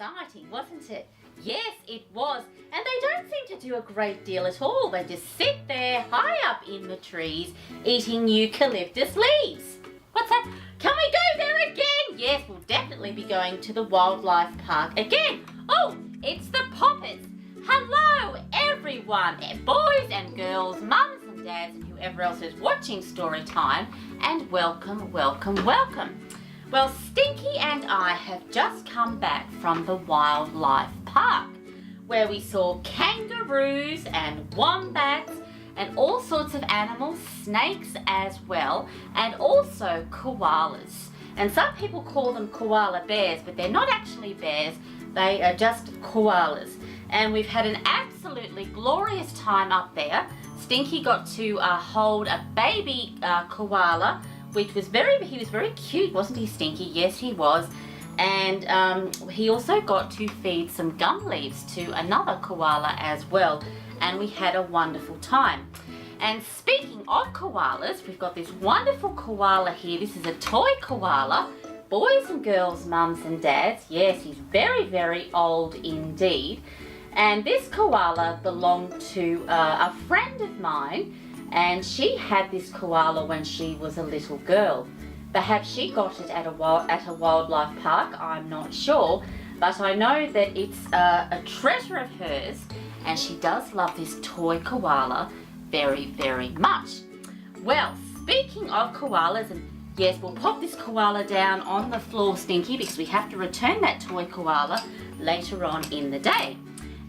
exciting, wasn't it? Yes, it was. And they don't seem to do a great deal at all. They just sit there high up in the trees eating eucalyptus leaves. What's that? Can we go there again? Yes, we'll definitely be going to the wildlife park again. Oh, it's the Poppets. Hello, everyone, boys and girls, mums and dads, and whoever else is watching Story Time, and welcome, welcome, welcome. Well, Stinky and I have just come back from the wildlife park, where we saw kangaroos and wombats and all sorts of animals, snakes as well, and also koalas. And some people call them koala bears, but they're not actually bears, they are just koalas. And we've had an absolutely glorious time up there. Stinky got to hold a baby koala, which was he was very cute, wasn't he, Stinky? Yes, he was. And he also got to feed some gum leaves to another koala as well. And we had a wonderful time. And speaking of koalas, we've got this wonderful koala here. This is a toy koala. Boys and girls, mums and dads. Yes, he's very, very old indeed. And this koala belonged to a friend of mine, and she had this koala when she was a little girl. Perhaps she got it at a wildlife park, I'm not sure, but I know that it's a treasure of hers, and she does love this toy koala very, very much. Well, speaking of koalas, and yes, we'll pop this koala down on the floor, Stinky, because we have to return that toy koala later on in the day.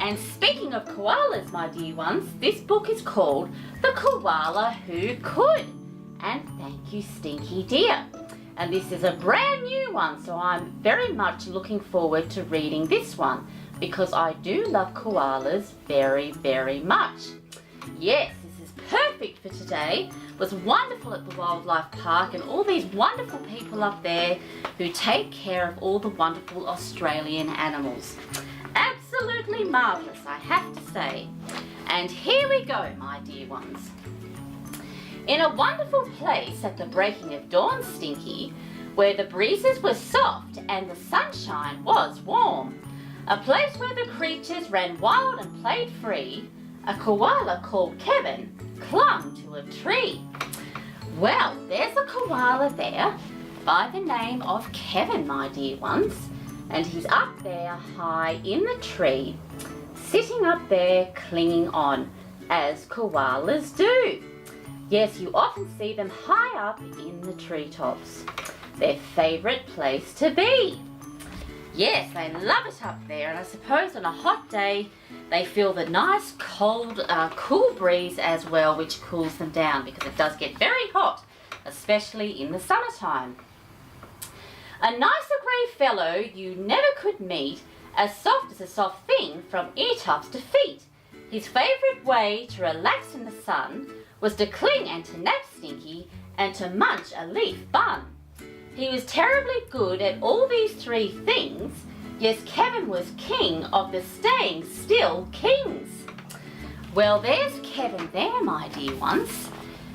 And speaking of koalas, my dear ones, this book is called The Koala Who Could. And thank you, Stinky dear. And this is a brand new one, so I'm very much looking forward to reading this one, because I do love koalas very, very much. Yes, this is perfect for today. It was wonderful at the wildlife park, and all these wonderful people up there who take care of all the wonderful Australian animals. Absolutely marvellous, I have to say. And here we go, my dear ones. In a wonderful place at the breaking of dawn, Stinky, where the breezes were soft and the sunshine was warm, a place where the creatures ran wild and played free, a koala called Kevin clung to a tree. Well, there's a koala there by the name of Kevin, my dear ones. And he's up there high in the tree, sitting up there clinging on, as koalas do. Yes, you often see them high up in the treetops. Their favourite place to be. Yes, they love it up there, and I suppose on a hot day they feel the nice cold, cool breeze as well, which cools them down, because it does get very hot, especially in the summertime. A nicer grey fellow you never could meet, as soft as a soft thing from ear tufts to feet. His favourite way to relax in the sun was to cling and to nap, Stinky, and to munch a leaf bun. He was terribly good at all these three things. Yes, Kevin was king of the staying still kings. Well, there's Kevin there, my dear ones,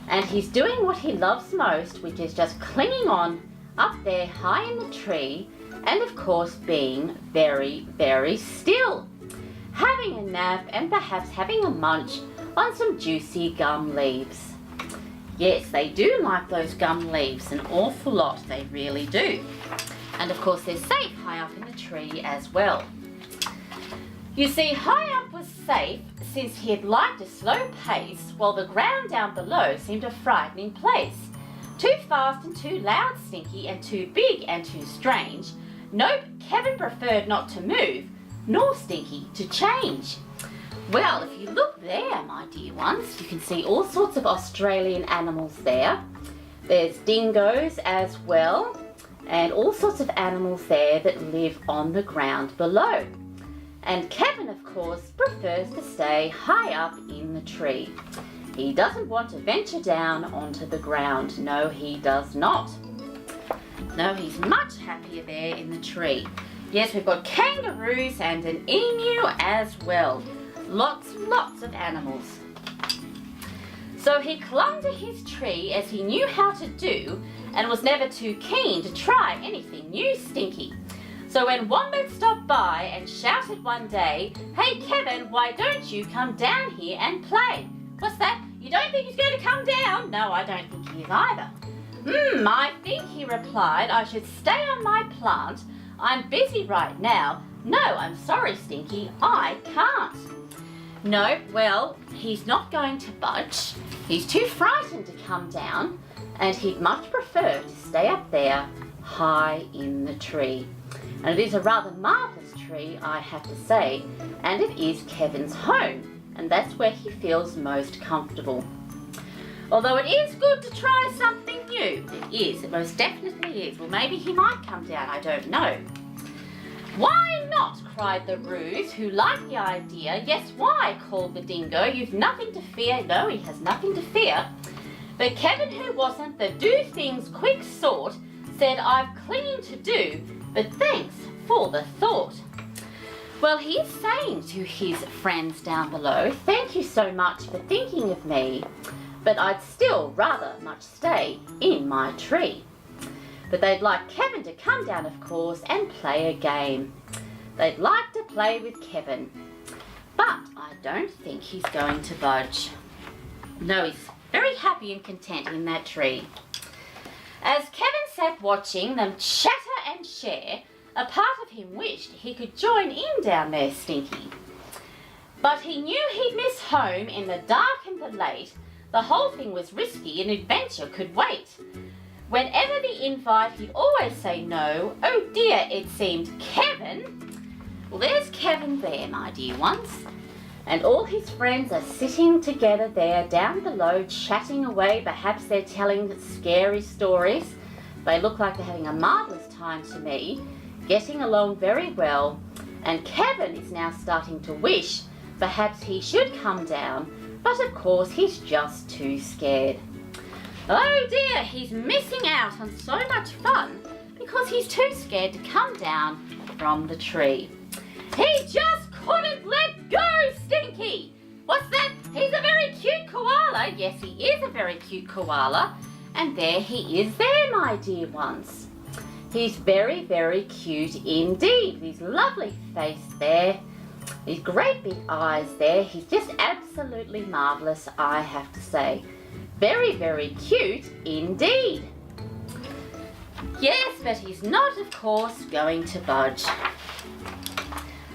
and he's doing what he loves most, which is just clinging on up there high in the tree, and of course being very, very still, having a nap and perhaps having a munch on some juicy gum leaves. Yes, they do like those gum leaves an awful lot, they really do. And of course they're safe high up in the tree as well. You see, high up was safe since he had liked a slow pace, while the ground down below seemed a frightening place. Too fast and too loud, Stinky, and too big and too strange. Nope, Kevin preferred not to move, nor Stinky to change. Well, if you look there, my dear ones, you can see all sorts of Australian animals there. There's dingoes as well, and all sorts of animals there that live on the ground below. And Kevin, of course, prefers to stay high up in the tree. He doesn't want to venture down onto the ground. No, he does not. No, he's much happier there in the tree. Yes, we've got kangaroos and an emu as well. Lots and lots of animals. So he clung to his tree as he knew how to do, and was never too keen to try anything new, Stinky. So when Wombat stopped by and shouted one day, "Hey Kevin, why don't you come down here and play?" What's that? You don't think he's going to come down? No, I don't think he is either. I think, he replied, I should stay on my plant. I'm busy right now. No, I'm sorry, Stinky, I can't. No, well, he's not going to budge. He's too frightened to come down, and he'd much prefer to stay up there high in the tree. And it is a rather marvellous tree, I have to say, and it is Kevin's home, and that's where he feels most comfortable. Although it is good to try something new. It is, it most definitely is. Well, maybe he might come down, I don't know. "Why not?" cried the Ruse, who liked the idea. "Yes, why?" called the Dingo. "You've nothing to fear." No, he has nothing to fear. But Kevin, who wasn't the do things quick sort, said, "I've cleaning to do, but thanks for the thought." Well, he's saying to his friends down below, "Thank you so much for thinking of me, but I'd still rather much stay in my tree." But they'd like Kevin to come down, of course, and play a game. They'd like to play with Kevin, but I don't think he's going to budge. No, he's very happy and content in that tree. As Kevin sat watching them chatter and share, a part of him wished he could join in down there, Stinky. But he knew he'd miss home in the dark and the late. The whole thing was risky and adventure could wait. Whenever the invite, he'd always say no. Oh dear, it seemed. Kevin? Well, there's Kevin there, my dear ones. And all his friends are sitting together there down below, chatting away. Perhaps they're telling scary stories. They look like they're having a marvellous time to me, getting along very well. And Kevin is now starting to wish perhaps he should come down, but of course he's just too scared. Oh dear, he's missing out on so much fun because he's too scared to come down from the tree. He just couldn't let go, Stinky! What's that? He's a very cute koala. Yes, he is a very cute koala. And there he is there, my dear ones. He's very, very cute indeed. His lovely face there. His great big eyes there. He's just absolutely marvellous, I have to say. Very, very cute indeed. Yes, but he's not, of course, going to budge.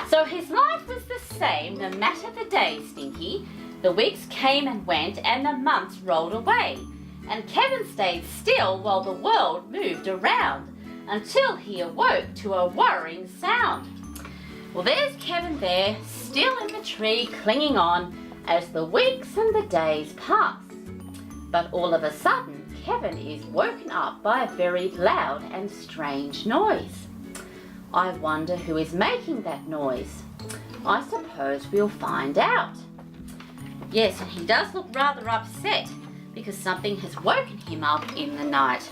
So his life was the same no matter the day, Stinky. The weeks came and went and the months rolled away. And Kevin stayed still while the world moved around until he awoke to a worrying sound. Well, there's Kevin there, still in the tree, clinging on as the weeks and the days pass. But all of a sudden, Kevin is woken up by a very loud and strange noise. I wonder who is making that noise. I suppose we'll find out. Yes, and he does look rather upset because something has woken him up in the night.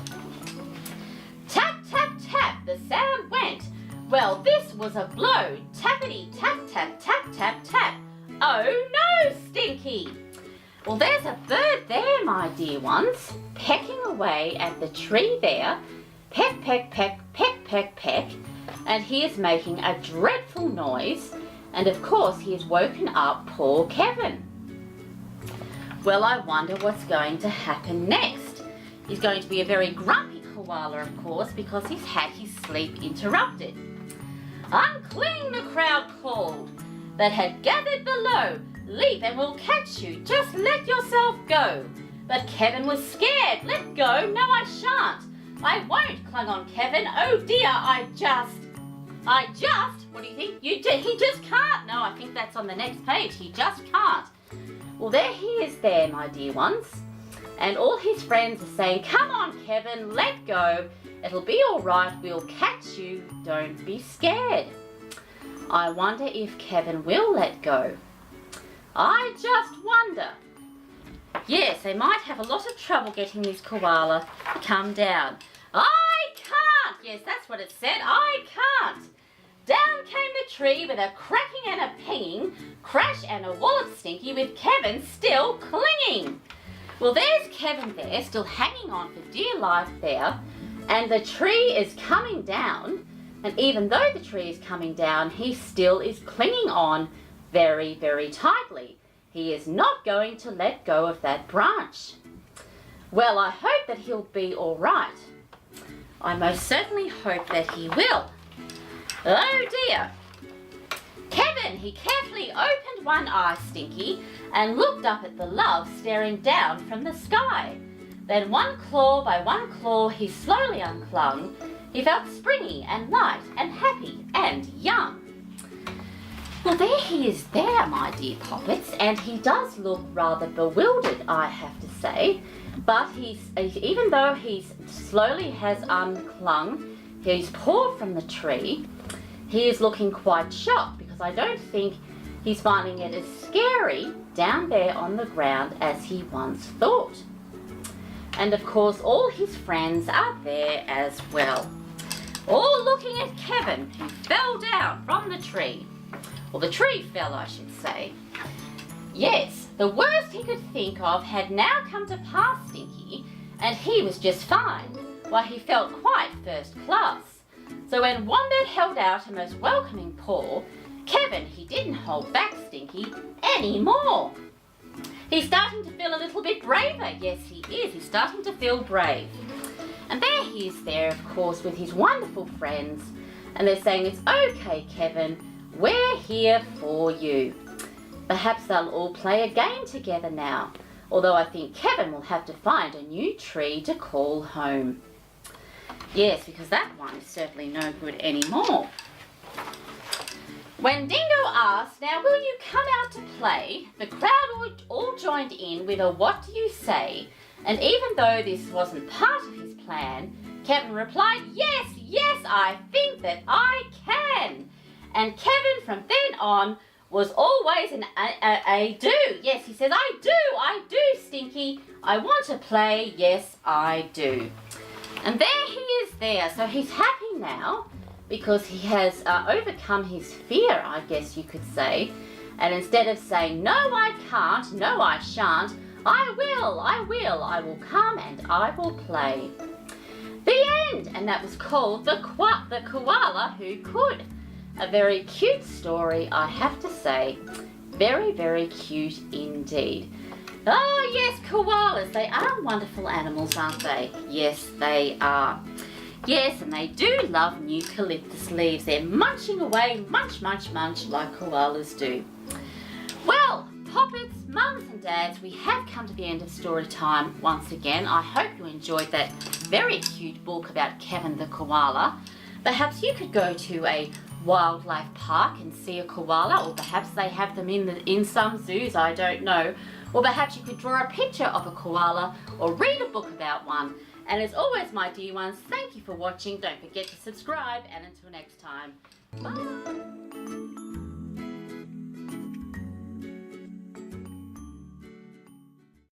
Tap, tap, tap, the sound went. Well, this was a blow. Tappity, tap, tap, tap, tap, tap. Oh no, Stinky! Well, there's a bird there, my dear ones, pecking away at the tree there. Peck, peck, peck, peck, peck, peck. And he is making a dreadful noise. And of course, he has woken up poor Kevin. Well, I wonder what's going to happen next. He's going to be a very grumpy koala, of course, because he's had his sleep interrupted. Uncling, the crowd called, that had gathered below. Leap and we'll catch you, just let yourself go. But Kevin was scared. Let go, no I shan't. I won't, clung on Kevin. Oh dear, I just, what do you think? He just can't. No, I think that's on the next page. He just can't. Well, there he is there, my dear ones. And all his friends are saying, come on, Kevin, let go. It'll be all right, we'll catch you. Don't be scared. I wonder if Kevin will let go. I just wonder. Yes, they might have a lot of trouble getting this koala to come down. I can't. Yes, that's what it said. I can't. Down came the tree with a cracking and a pinging, crash and a wallop, Stinky, with Kevin still clinging. Well, there's Kevin there, still hanging on for dear life there, and the tree is coming down, And even though the tree is coming down, he still is clinging on very, very tightly. He is not going to let go of that branch. Well, I hope that he'll be all right. I most certainly hope that he will. Oh dear. Kevin, he carefully opened one eye, Stinky, and looked up at the love staring down from the sky. Then one claw by one claw he slowly unclung. He felt springy and light and happy and young. Well, there he is there, my dear Poppets, and he does look rather bewildered, I have to say. But even though he slowly has unclung his paw from the tree, he is looking quite shocked because I don't think he's finding it as scary down there on the ground as he once thought. And of course, all his friends are there as well, all looking at Kevin, who fell down from the tree. Well, the tree fell, I should say. Yes, the worst he could think of had now come to pass, Stinky, and he was just fine, while he felt quite first class. So when Wombat held out a most welcoming paw, Kevin, he didn't hold back, Stinky, anymore. He's starting to feel a little bit braver. Yes, he is. He's starting to feel brave. And there he is there, of course, with his wonderful friends. And they're saying, it's okay, Kevin. We're here for you. Perhaps they'll all play a game together now. Although I think Kevin will have to find a new tree to call home. Yes, because that one is certainly no good anymore. When Dingo asked, now will you come out to play, the crowd all joined in with a what do you say? And even though this wasn't part of his plan, Kevin replied, yes, yes, I think that I can. And Kevin from then on was always a do. Yes, he says, I do, Stinky. I want to play, yes, I do. And there he is there. So he's happy now because he has overcome his fear, I guess you could say. And instead of saying, no, I can't, no, I shan't, I will come and I will play. The end. And that was called The Koala Who Could. A very cute story, I have to say. Very, very cute indeed. Oh yes, koalas, they are wonderful animals, aren't they? Yes, they are. Yes, and they do love eucalyptus leaves. They're munching away, munch, munch, munch, like koalas do. Well, Poppets, mums and dads, we have come to the end of story time once again. I hope you enjoyed that very cute book about Kevin the koala. Perhaps you could go to a wildlife park and see a koala, or perhaps they have them in some zoos, I don't know. Or perhaps you could draw a picture of a koala or read a book about one. And as always, my dear ones, thank you for watching. Don't forget to subscribe, and until next time, bye.